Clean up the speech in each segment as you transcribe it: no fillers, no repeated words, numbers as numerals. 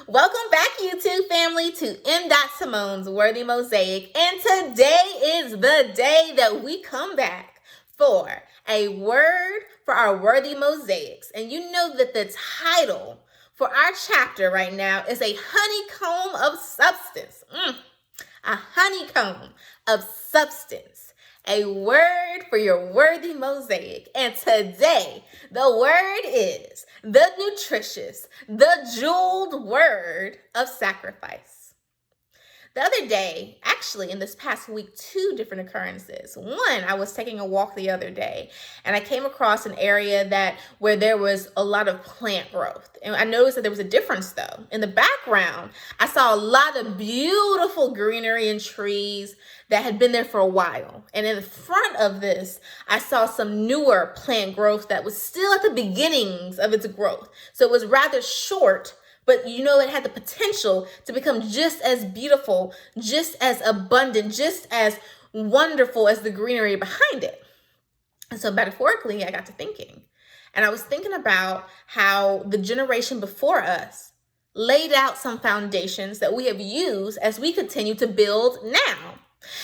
Welcome back, YouTube family, to N.Simone's Worthy Mosaic. And today is the day that we come back for a word for our Worthy Mosaics. And you know that the title for our chapter right now is a honeycomb of substance. A honeycomb of substance. A word for your worthy mosaic. And today, the word is the nutritious, the jeweled word of sacrifice. The other day, actually in this past week, two different occurrences. One, I was taking a walk the other day and I came across an area where there was a lot of plant growth. And I noticed that there was a difference though. In the background, I saw a lot of beautiful greenery and trees that had been there for a while. And in the front of this, I saw some newer plant growth that was still at the beginnings of its growth. So it was rather short, but it had the potential to become just as beautiful, just as abundant, just as wonderful as the greenery behind it. And so metaphorically, I got to thinking. And I was thinking about how the generation before us laid out some foundations that we have used as we continue to build now.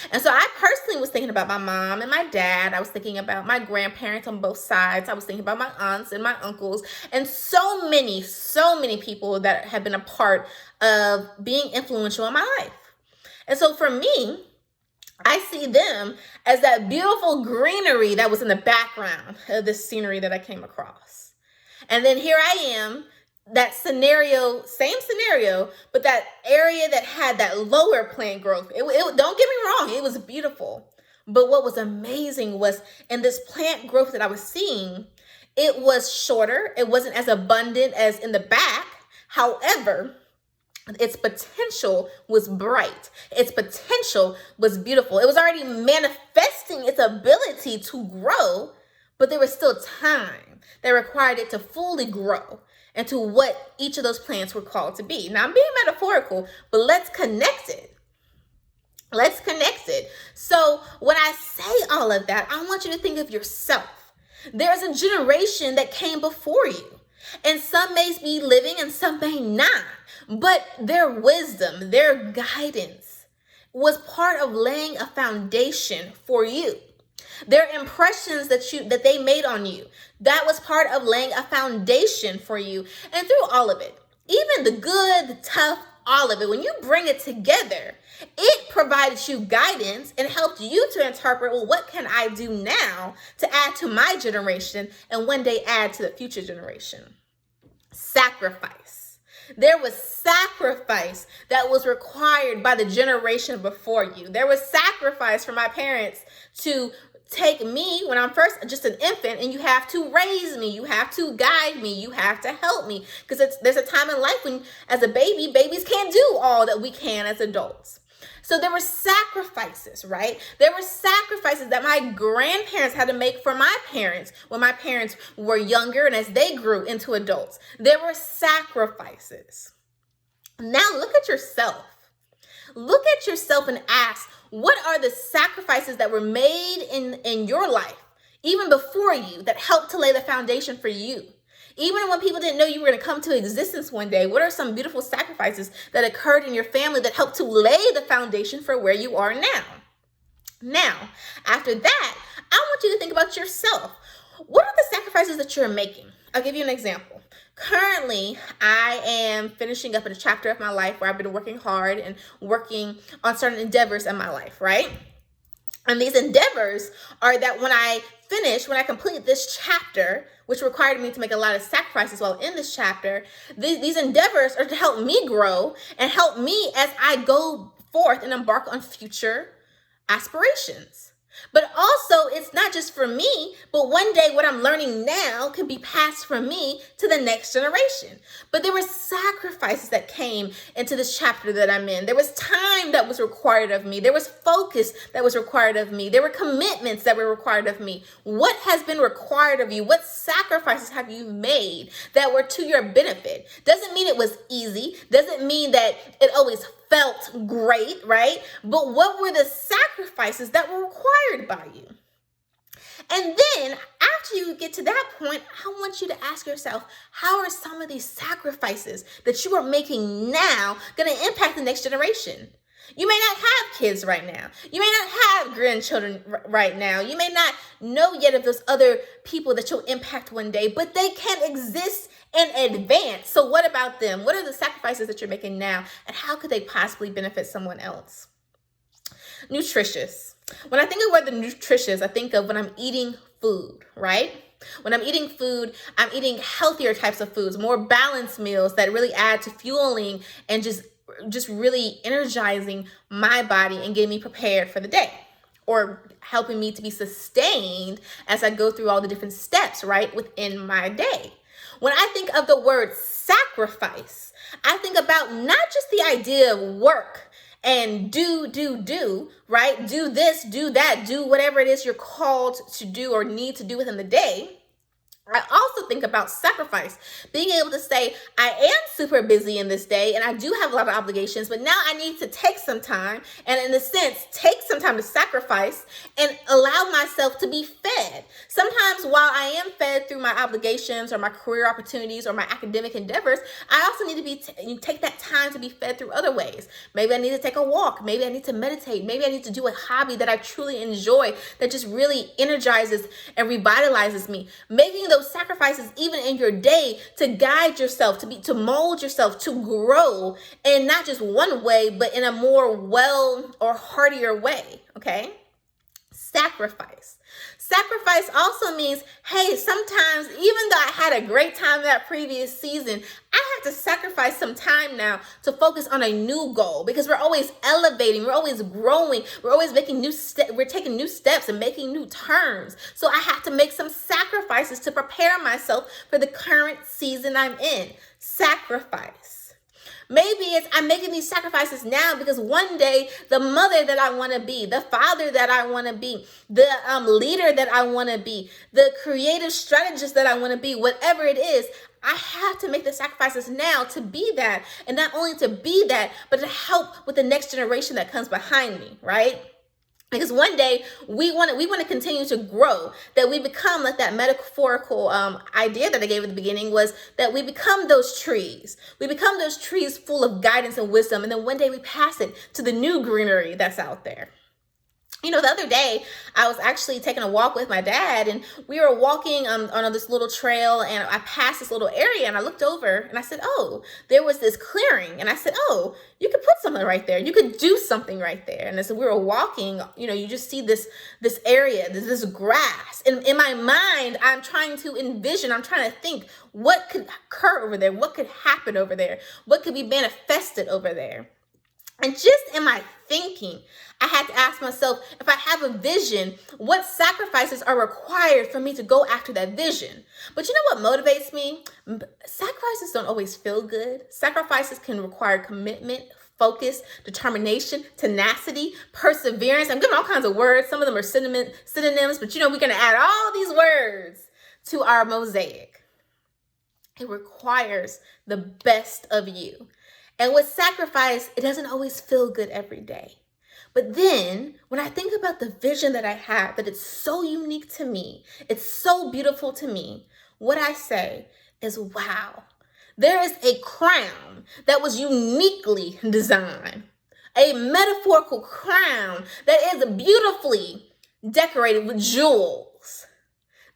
And so I personally was thinking about my mom and my dad. I was thinking about my grandparents on both sides. I was thinking about my aunts and my uncles and so many people that have been a part of being influential in my life. And so for me, I see them as that beautiful greenery that was in the background of this scenery that I came across. And then here I am, that scenario, same scenario, but that area that had that lower plant growth. It don't get me wrong, it was beautiful. But what was amazing was in this plant growth that I was seeing, it was shorter. It wasn't as abundant as in the back. However, its potential was bright. Its potential was beautiful. It was already manifesting its ability to grow, but there was still time that required it to fully grow into what each of those plants were called to be. Now, I'm being metaphorical, but let's connect it. Let's connect it. So when I say all of that, I want you to think of yourself. There's a generation that came before you, and some may be living and some may not, but their wisdom, their guidance was part of laying a foundation for you. Their impressions that they made on you, that was part of laying a foundation for you. And through all of it, even the good, the tough, all of it, when you bring it together, it provided you guidance and helped you to interpret, well, what can I do now to add to my generation and one day add to the future generation? Sacrifice. There was sacrifice that was required by the generation before you. There was sacrifice for my parents to take me when I'm first just an infant, and you have to raise me, you have to guide me, you have to help me, because there's a time in life when as a babies can't do all that we can as adults. So there were sacrifices, right? There were sacrifices that my grandparents had to make for my parents when my parents were younger and as they grew into adults. There were sacrifices. Now look at yourself. Look at yourself and ask, what are the sacrifices that were made in your life, even before you, that helped to lay the foundation for you? Even when people didn't know you were going to come to existence one day, what are some beautiful sacrifices that occurred in your family that helped to lay the foundation for where you are now? Now, after that, I want you to think about yourself. What are the sacrifices that you're making? I'll give you an example. Currently, I am finishing up in a chapter of my life where I've been working hard and working on certain endeavors in my life, right? And these endeavors are that when I complete this chapter, which required me to make a lot of sacrifices while in this chapter, these endeavors are to help me grow and help me as I go forth and embark on future aspirations. But also, it's not just for me, but one day what I'm learning now can be passed from me to the next generation. But there were sacrifices that came into this chapter that I'm in. There was time that was required of me. There was focus that was required of me. There were commitments that were required of me. What has been required of you? What sacrifices have you made that were to your benefit? Doesn't mean it was easy. Doesn't mean that it always felt great, right? But what were the sacrifices that were required by you? And then after you get to that point, I want you to ask yourself, how are some of these sacrifices that you are making now going to impact the next generation? You may not have kids right now. You may not have grandchildren right now. You may not know yet of those other people that you'll impact one day, but they can exist in advance. So what about them? What are the sacrifices that you're making now, and how could they possibly benefit someone else? Nutritious. When I think of word the nutritious, I think of when I'm eating food, right? When I'm eating food, I'm eating healthier types of foods, more balanced meals that really add to fueling and just really energizing my body and getting me prepared for the day, or helping me to be sustained as I go through all the different steps, right, within my day. When I think of the word sacrifice, I think about not just the idea of work and do, right? Do this, do that, do whatever it is you're called to do or need to do within the day. I also think about sacrifice, being able to say, I am super busy in this day and I do have a lot of obligations, but now I need to take some time and, in a sense, take some time to sacrifice and allow myself to be fed. Sometimes while I am fed through my obligations or my career opportunities or my academic endeavors, I also need to take that time to be fed through other ways. Maybe I need to take a walk. Maybe I need to meditate. Maybe I need to do a hobby that I truly enjoy that just really energizes and revitalizes me. Making those sacrifices even in your day to guide yourself, to mold yourself, to grow in not just one way, but in a more well or heartier way, okay? Sacrifice. Sacrifice also means, hey, sometimes even though I had a great time that previous season, I have to sacrifice some time now to focus on a new goal, because we're always elevating, we're always growing, we're always making we're taking new steps and making new turns. So I have to make some sacrifices to prepare myself for the current season I'm in. Sacrifice. Maybe it's I'm making these sacrifices now because one day the mother that I want to be, the father that I want to be, the leader that I want to be, the creative strategist that I want to be, whatever it is, I have to make the sacrifices now to be that. And not only to be that, but to help with the next generation that comes behind me, right? Because one day we want to continue to grow, that we become like that metaphorical idea that I gave at the beginning was that we become those trees. We become those trees full of guidance and wisdom. And then one day we pass it to the new greenery that's out there. You know, the other day I was actually taking a walk with my dad, and we were walking on this little trail, and I passed this little area, and I looked over and I said, oh, there was this clearing. And I said, oh, you could put something right there. You could do something right there. And as we were walking, you know, you just see this area, this grass. And in my mind, I'm trying to envision, I'm trying to think what could occur over there, what could happen over there, what could be manifested over there. And just in my thinking, I had to ask myself, if I have a vision, what sacrifices are required for me to go after that vision? But you know what motivates me? Sacrifices don't always feel good. Sacrifices can require commitment, focus, determination, tenacity, perseverance. I'm giving all kinds of words. Some of them are synonyms, but you know, we're going to add all these words to our mosaic. It requires the best of you. And with sacrifice, it doesn't always feel good every day. But then when I think about the vision that I have, that it's so unique to me, it's so beautiful to me, what I say is, wow, there is a crown that was uniquely designed, a metaphorical crown that is beautifully decorated with jewels.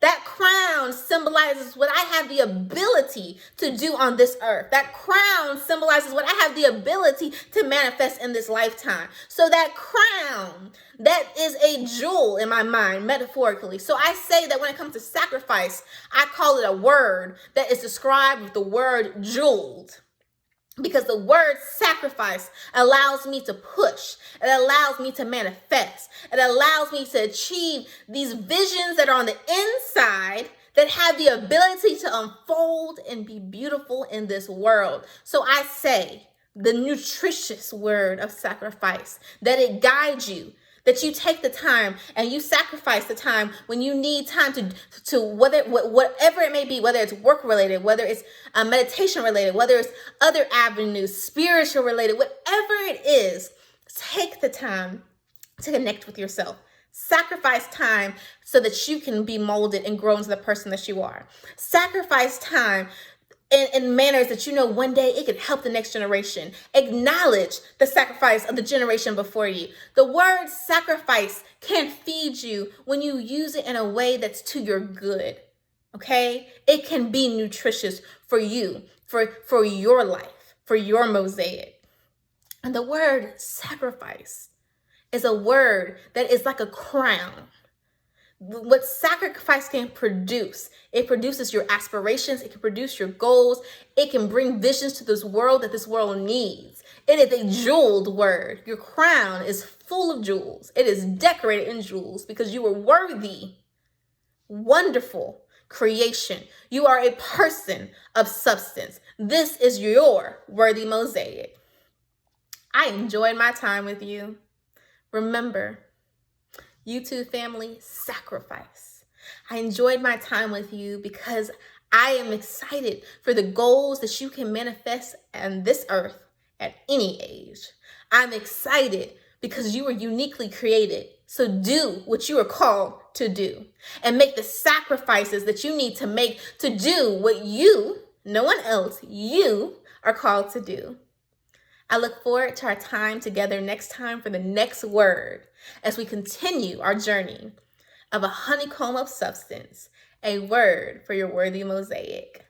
That crown symbolizes what I have the ability to do on this earth. That crown symbolizes what I have the ability to manifest in this lifetime. So that crown, that is a jewel in my mind, metaphorically. So I say that when it comes to sacrifice, I call it a word that is described with the word jeweled. Because the word sacrifice allows me to push. It allows me to manifest. It allows me to achieve these visions that are on the inside that have the ability to unfold and be beautiful in this world. So I say the nutritious word of sacrifice, that it guides you, that you take the time and you sacrifice the time when you need time to whatever it may be, whether it's work related, whether it's meditation related, whether it's other avenues, spiritual related, whatever it is, take the time to connect with yourself. Sacrifice time so that you can be molded and grow into the person that you are. Sacrifice time in manners that you know one day it can help the next generation. Acknowledge the sacrifice of the generation before you. The word sacrifice can feed you when you use it in a way that's to your good. Okay? It can be nutritious for you, for your life, for your mosaic. And the word sacrifice is a word that is like a crown. What sacrifice can produce, it produces your aspirations, it can produce your goals, it can bring visions to this world that this world needs. It is a jeweled word. Your crown is full of jewels. It is decorated in jewels because you are worthy, wonderful creation. You are a person of substance. This is your worthy mosaic. I enjoyed my time with you. Remember, YouTube family, sacrifice. I enjoyed my time with you because I am excited for the goals that you can manifest on this earth at any age. I'm excited because you were uniquely created. So do what you are called to do and make the sacrifices that you need to make to do what you, no one else, you are called to do. I look forward to our time together next time for the next word as we continue our journey of a honeycomb of substance, a word for your worthy mosaic.